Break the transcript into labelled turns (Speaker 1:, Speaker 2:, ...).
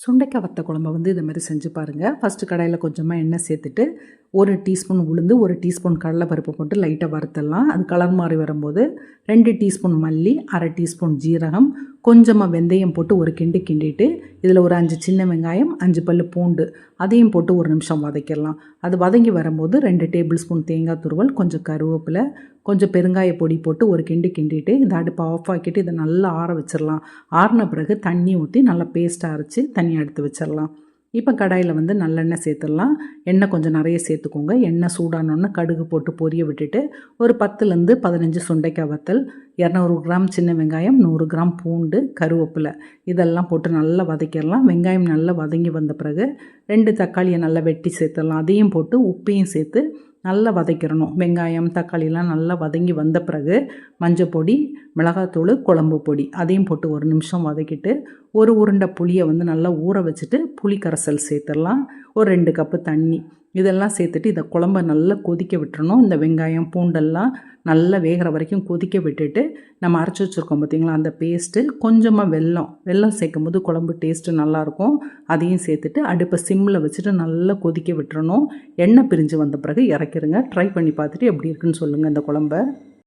Speaker 1: சுண்டைக்காய் வத்த குழம்ப இது மாதிரி செஞ்சு பாருங்கள். ஃபஸ்ட்டு கடாயில் கொஞ்சமாக எண்ணெய் சேர்த்துட்டு 1 டீஸ்பூன் உளுந்து 1 டீஸ்பூன் கடலைப்பருப்பு போட்டு லைட்டாக வறுத்துடலாம். அது கலர் மாறி வரும்போது 2 டீஸ்பூன் மல்லி, 1/2 டீஸ்பூன் ஜீரகம், கொஞ்சமாக வெந்தயம் போட்டு ஒரு கிண்டு கிண்டிட்டு இதில் ஒரு 5 சின்ன வெங்காயம், 5 பல் பூண்டு அதையும் போட்டு ஒரு நிமிஷம் வதக்கிடலாம். அது வதங்கி வரும்போது 2 டேபிள் ஸ்பூன் தேங்காய் துருவல், கொஞ்சம் கருவேப்பிலை, கொஞ்சம் பெருங்காய பொடி போட்டு ஒரு கிண்டு கிண்டிட்டு இந்த அடுப்பை ஆஃப் ஆக்கிட்டு இதை நல்லா ஆற வச்சிடலாம். ஆறின பிறகு தண்ணி ஊற்றி நல்லா பேஸ்ட்டாக அரைச்சி தனியாக எடுத்து வச்சிடலாம். இப்போ கடாயில் நல்லெண்ணெய் சேர்த்துடலாம். எண்ணெய் கொஞ்சம் நிறைய சேர்த்துக்கோங்க. எண்ணெய் சூடானோன்னு கடுகு போட்டு பொரிய விட்டுட்டு ஒரு 10லேருந்து 15 சுண்டைக்காய் வத்தல், 200 கிராம் சின்ன வெங்காயம், 100 கிராம் பூண்டு, கருவேப்பிலை இதெல்லாம் போட்டு நல்லா வதக்கிடலாம். வெங்காயம் நல்லா வதங்கி வந்த பிறகு 2 தக்காளியை நல்லா வெட்டி சேர்த்துடலாம். அதையும் போட்டு உப்பையும் சேர்த்து நல்லா வதக்கிடணும். வெங்காயம் தக்காளிலாம் நல்லா வதங்கி வந்த பிறகு மஞ்சள் பொடி, மிளகாத்தூள், குழம்பு பொடி அதையும் போட்டு ஒரு நிமிஷம் வதக்கிட்டு ஒரு உருண்டை புளியை நல்லா ஊற வச்சுட்டு புளி கரைசல் சேர்த்துடலாம். ஒரு 2 கப்பு தண்ணி இதெல்லாம் சேர்த்துட்டு இதை குழம்ப நல்லா கொதிக்க விட்டுறணும். இந்த வெங்காயம் பூண்டெல்லாம் நல்லா வேகிற வரைக்கும் கொதிக்க விட்டுட்டு நம்ம அரைச்சி வச்சுருக்கோம் பார்த்திங்களா அந்த பேஸ்ட்டு, கொஞ்சமாக வெல்லம் சேர்க்கும் போது குழம்பு டேஸ்ட்டு நல்லாயிருக்கும். அதையும் சேர்த்துட்டு அடுப்பை சிம்மில் வச்சுட்டு நல்லா கொதிக்க விட்டுறணும். எண்ணெய் பிரிஞ்சு வந்த பிறகு இறக்கிருங்க. ட்ரை பண்ணி பார்த்துட்டு எப்படி இருக்குன்னு சொல்லுங்கள் இந்த குழம்ப.